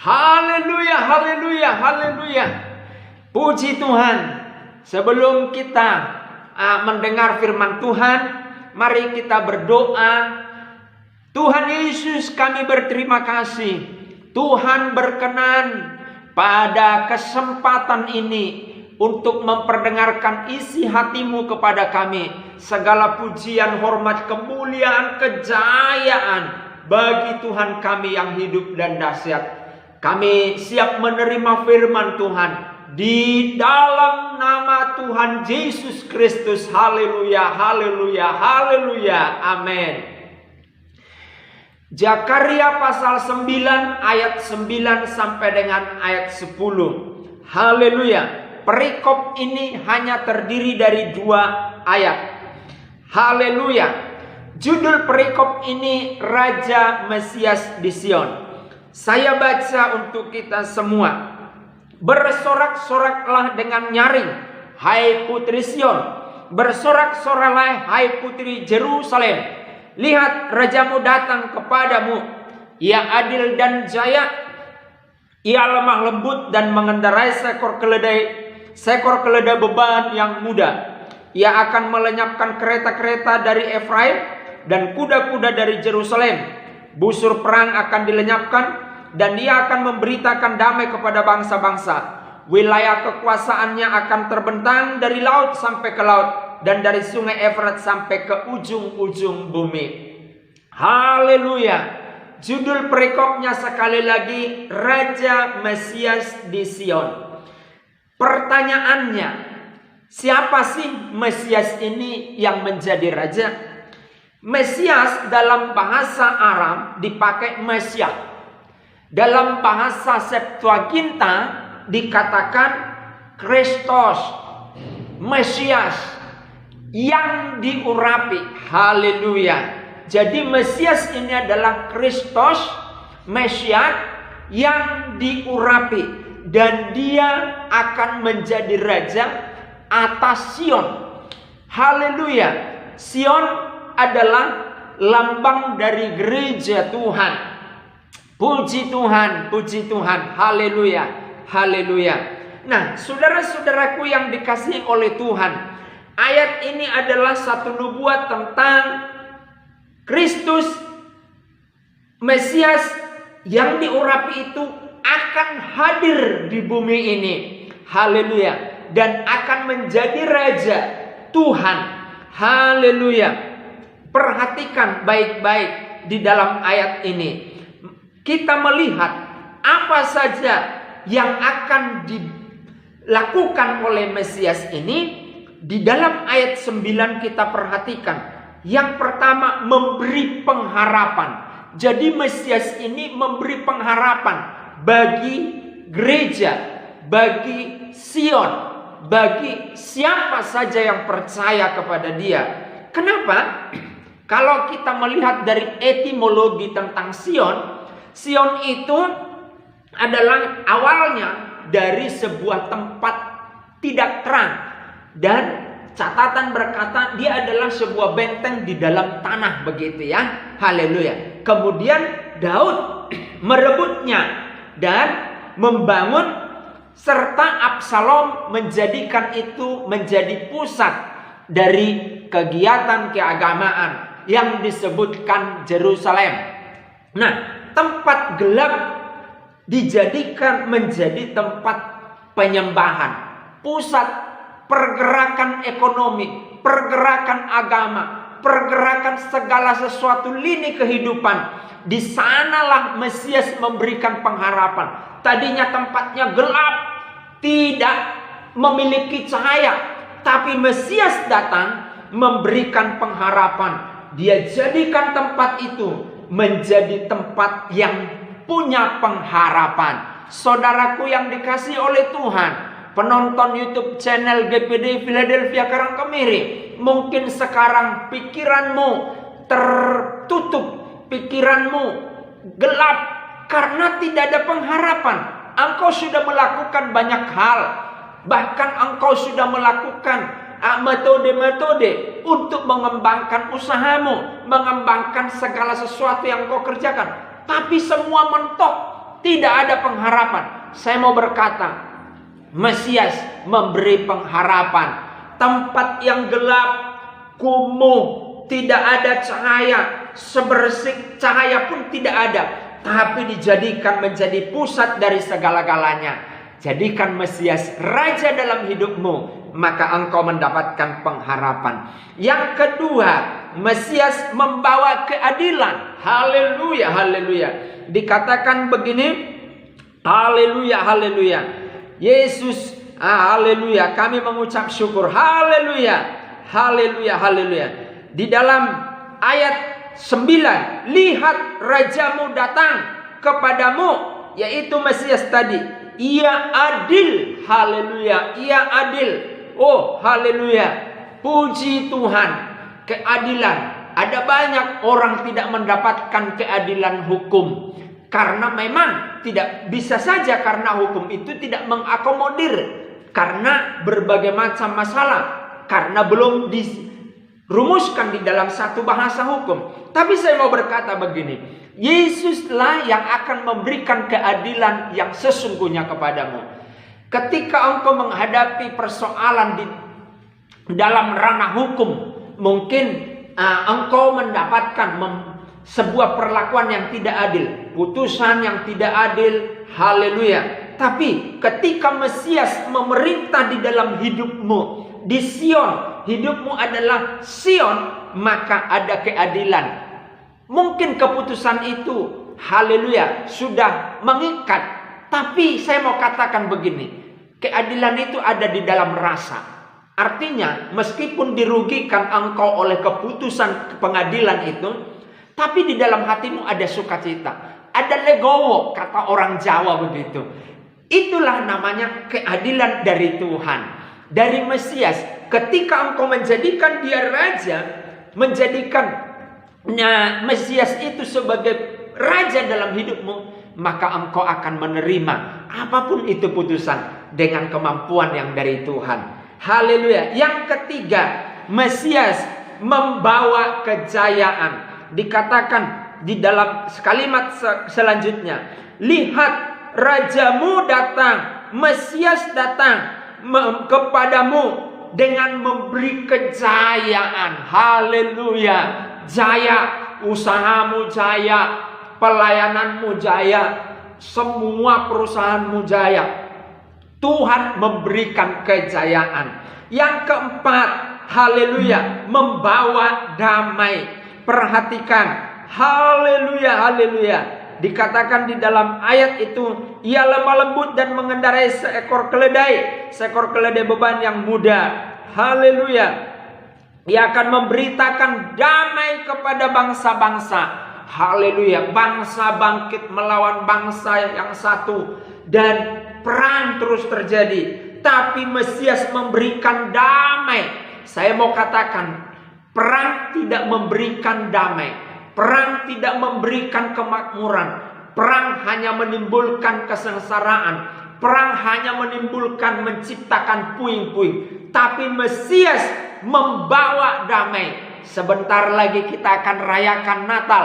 Haleluya, haleluya, haleluya. Puji Tuhan. Sebelum kita mendengar firman Tuhan, mari kita berdoa. Tuhan Yesus, kami berterima kasih. Tuhan berkenan pada kesempatan ini untuk memperdengarkan isi hati-Mu kepada kami. Segala pujian, hormat, kemuliaan, kejayaan bagi Tuhan kami yang hidup dan dahsyat. Kami siap menerima firman Tuhan di dalam nama Tuhan Yesus Kristus. Haleluya, haleluya, haleluya. Amin. Zakaria pasal 9 ayat 9 sampai dengan ayat 10. Haleluya. Perikop ini hanya terdiri dari 2 ayat. Haleluya. Judul perikop ini Raja Mesias di Sion. Saya baca untuk kita semua. Bersorak-soraklah dengan nyaring, hai putri Sion. Bersorak-soraklah, hai putri Jerusalem. Lihat, rajamu datang kepadamu. Ia adil dan jaya. Ia lemah lembut dan mengendarai seekor keledai beban yang muda. Ia akan melenyapkan kereta-kereta dari Efraim dan kuda-kuda dari Jerusalem. Busur perang akan dilenyapkan dan dia akan memberitakan damai kepada bangsa-bangsa. Wilayah kekuasaannya akan terbentang dari laut sampai ke laut dan dari sungai Efrat sampai ke ujung-ujung bumi. Haleluya. Judul perikopnya sekali lagi Raja Mesias di Sion. Pertanyaannya, siapa sih Mesias ini yang menjadi raja? Mesias dalam bahasa Aram dipakai Mesias. Dalam bahasa Septuaginta dikatakan Kristus, Mesias yang diurapi. Haleluya. Jadi Mesias ini adalah Kristus, Mesias yang diurapi, dan dia akan menjadi raja atas Sion. Haleluya. Sion adalah lambang dari gereja Tuhan. Puji Tuhan, puji Tuhan. Haleluya, haleluya. Nah, saudara-saudaraku yang dikasihi oleh Tuhan, ayat ini adalah satu nubuat tentang Kristus, Mesias yang diurapi itu akan hadir di bumi ini. Haleluya. Dan akan menjadi raja Tuhan. Haleluya. Perhatikan baik-baik di dalam ayat ini. Kita melihat apa saja yang akan dilakukan oleh Mesias ini. Di dalam ayat 9 kita perhatikan. Yang pertama, memberi pengharapan. Jadi Mesias ini memberi pengharapan bagi gereja, bagi Sion, bagi siapa saja yang percaya kepada dia. Kenapa? Kalau kita melihat dari etimologi tentang Sion, Sion itu adalah awalnya dari sebuah tempat tidak terang. Dan catatan berkata dia adalah sebuah benteng di dalam tanah, begitu ya. Haleluya. Kemudian Daud merebutnya dan membangun, serta Absalom menjadikan itu menjadi pusat dari kegiatan keagamaan yang disebutkan Jerusalem. Nah, tempat gelap dijadikan menjadi tempat penyembahan, pusat pergerakan ekonomi, pergerakan agama, pergerakan segala sesuatu lini kehidupan. Di sanalah Mesias memberikan pengharapan. Tadinya tempatnya gelap, tidak memiliki cahaya, tapi Mesias datang memberikan pengharapan. Dia jadikan tempat itu menjadi tempat yang punya pengharapan. Saudaraku yang dikasihi oleh Tuhan, penonton YouTube channel GPD Philadelphia Karangkemiri, mungkin sekarang pikiranmu tertutup, pikiranmu gelap karena tidak ada pengharapan. Engkau sudah melakukan banyak hal, bahkan engkau sudah melakukan metode-metode untuk mengembangkan usahamu, mengembangkan segala sesuatu yang kau kerjakan, tapi semua mentok, tidak ada pengharapan. Saya mau berkata, Mesias memberi pengharapan. Tempat yang gelap, kumuh, tidak ada cahaya, sebersih cahaya pun tidak ada, tapi dijadikan menjadi pusat dari segala-galanya. Jadikan Mesias raja dalam hidupmu, maka engkau mendapatkan pengharapan. Yang kedua, Mesias membawa keadilan. Haleluya, haleluya. Dikatakan begini, haleluya, haleluya. Yesus, haleluya, kami mengucap syukur. Haleluya, haleluya, haleluya. Di dalam ayat 9, lihat rajamu datang kepadamu, yaitu Mesias tadi. Ia adil, haleluya, ia adil. Oh, haleluya, puji Tuhan, keadilan. Ada banyak orang tidak mendapatkan keadilan hukum, karena memang tidak bisa saja, karena hukum itu tidak mengakomodir, karena berbagai macam masalah, karena belum dirumuskan di dalam satu bahasa hukum. Tapi saya mau berkata begini, Yesuslah yang akan memberikan keadilan yang sesungguhnya kepadamu. Ketika engkau menghadapi persoalan di dalam ranah hukum, mungkin engkau mendapatkan sebuah perlakuan yang tidak adil, putusan yang tidak adil, haleluya. Tapi ketika Mesias memerintah di dalam hidupmu, di Sion, hidupmu adalah Sion, maka ada keadilan. Mungkin keputusan itu, haleluya, sudah mengikat. Tapi saya mau katakan begini, keadilan itu ada di dalam rasa. Artinya, meskipun dirugikan engkau oleh keputusan pengadilan itu, tapi di dalam hatimu ada sukacita, ada legowo, kata orang Jawa begitu. Itulah namanya keadilan dari Tuhan, dari Mesias. Ketika engkau menjadikan dia raja, menjadikan Mesias itu sebagai raja dalam hidupmu, maka engkau akan menerima apapun itu putusan dengan kemampuan yang dari Tuhan. Haleluya. Yang ketiga, Mesias membawa kejayaan. Dikatakan di dalam kalimat selanjutnya, lihat rajamu datang, Mesias datang kepadamu dengan memberi kejayaan. Haleluya. Jaya, usahamu jaya, pelayananmu jaya, semua perusahaanmu jaya. Tuhan memberikan kejayaan. Yang keempat, haleluya, membawa damai. Perhatikan, haleluya, haleluya. Dikatakan di dalam ayat itu, ia lemah lembut dan mengendarai seekor keledai beban yang muda. Haleluya. Ia akan memberitakan damai kepada bangsa-bangsa. Haleluya. Bangsa bangkit melawan bangsa yang satu, dan perang terus terjadi. Tapi Mesias memberikan damai. Saya mau katakan, perang tidak memberikan damai. Perang tidak memberikan kemakmuran. Perang hanya menimbulkan kesengsaraan. Perang hanya menimbulkan, menciptakan puing-puing. Tapi Mesias membawa damai. Sebentar lagi kita akan rayakan Natal.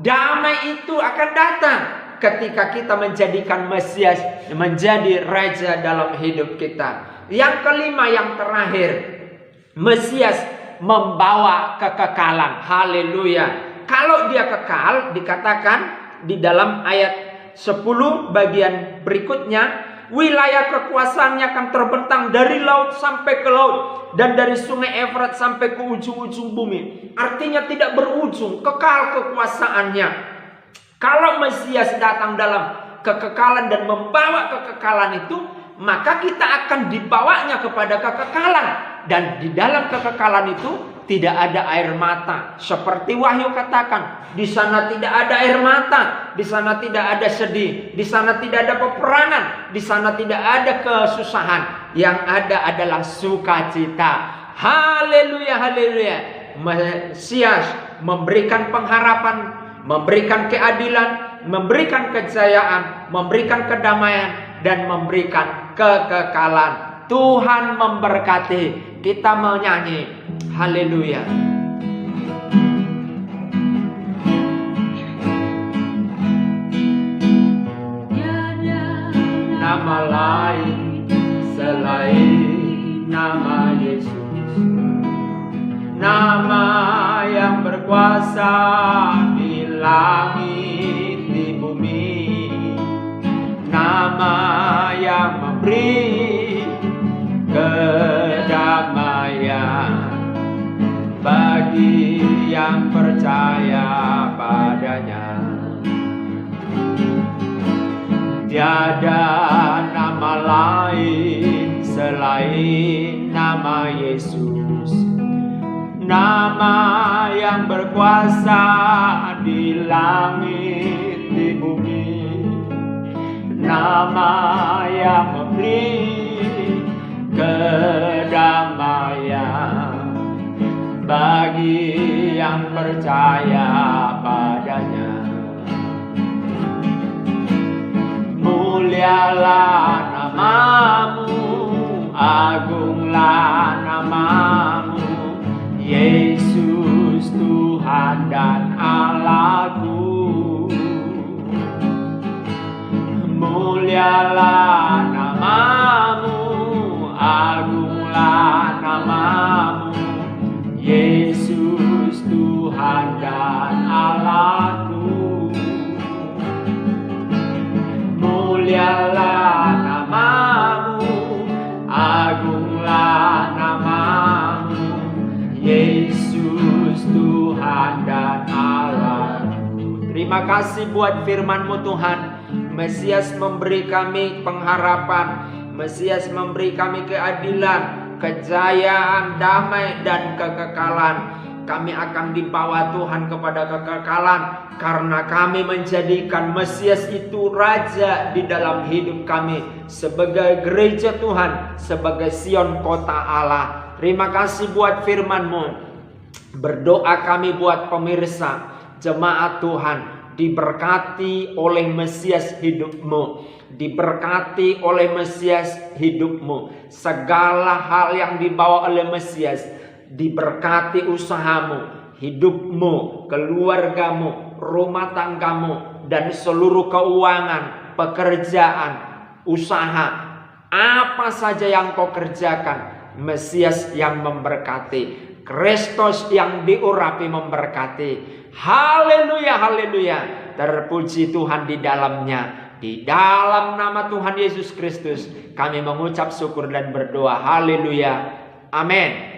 Damai itu akan datang ketika kita menjadikan Mesias menjadi raja dalam hidup kita. Yang kelima, yang terakhir, Mesias membawa kekekalan. Haleluya. Kalau dia kekal, dikatakan di dalam ayat 10 bagian berikutnya, wilayah kekuasaannya akan terbentang dari laut sampai ke laut, dan dari sungai Efrat sampai ke ujung-ujung bumi. Artinya tidak berujung, kekal kekuasaannya. Kalau Mesias datang dalam kekekalan dan membawa kekekalan itu, maka kita akan dibawanya kepada kekekalan. Dan di dalam kekekalan itu tidak ada air mata. Seperti Wahyu katakan, di sana tidak ada air mata, di sana tidak ada sedih, di sana tidak ada peperangan, di sana tidak ada kesusahan. Yang ada adalah sukacita. Haleluya, haleluya. Mesias memberikan pengharapan, memberikan keadilan, memberikan kejayaan, memberikan kedamaian, dan memberikan kekekalan. Tuhan memberkati. Kita menyanyi haleluya. nama lain selain nama Yesus. Nama yang berkuasa di langit di bumi. Nama yang memberi kedamaian bagi yang percaya padanya. Tiada nama lain selain nama Yesus. Nama yang berkuasa di langit di bumi. Nama yang memberi kedamaian bagi yang percaya padanya. Mulialah namamu, agunglah namamu, Yesus Tuhan dan Allahku. Mulialah namamu, agunglah namamu, Yesus Tuhan dan Allahku. Mulialah namamu, agunglah namamu, Yesus Tuhan dan Allahku. Terima kasih buat firman-Mu Tuhan. Mesias memberi kami pengharapan, Mesias memberi kami keadilan, kejayaan, damai, dan kekekalan. Kami akan dibawa Tuhan kepada kekekalan karena kami menjadikan Mesias itu Raja di dalam hidup kami sebagai gereja Tuhan, sebagai Sion kota Allah. Terima kasih buat firman-Mu. Berdoa kami buat pemirsa, jemaat Tuhan, diberkati oleh Mesias hidupmu, diberkati oleh Mesias hidupmu. Segala hal yang dibawa oleh Mesias, diberkati usahamu, hidupmu, keluargamu, rumah tanggamu, dan seluruh keuangan, pekerjaan, usaha, apa saja yang kau kerjakan, Mesias yang memberkati, Kristus yang diurapi memberkati. Haleluya, haleluya. Terpuji Tuhan di dalamnya. Di dalam nama Tuhan Yesus Kristus kami mengucap syukur dan berdoa. Haleluya. Amin.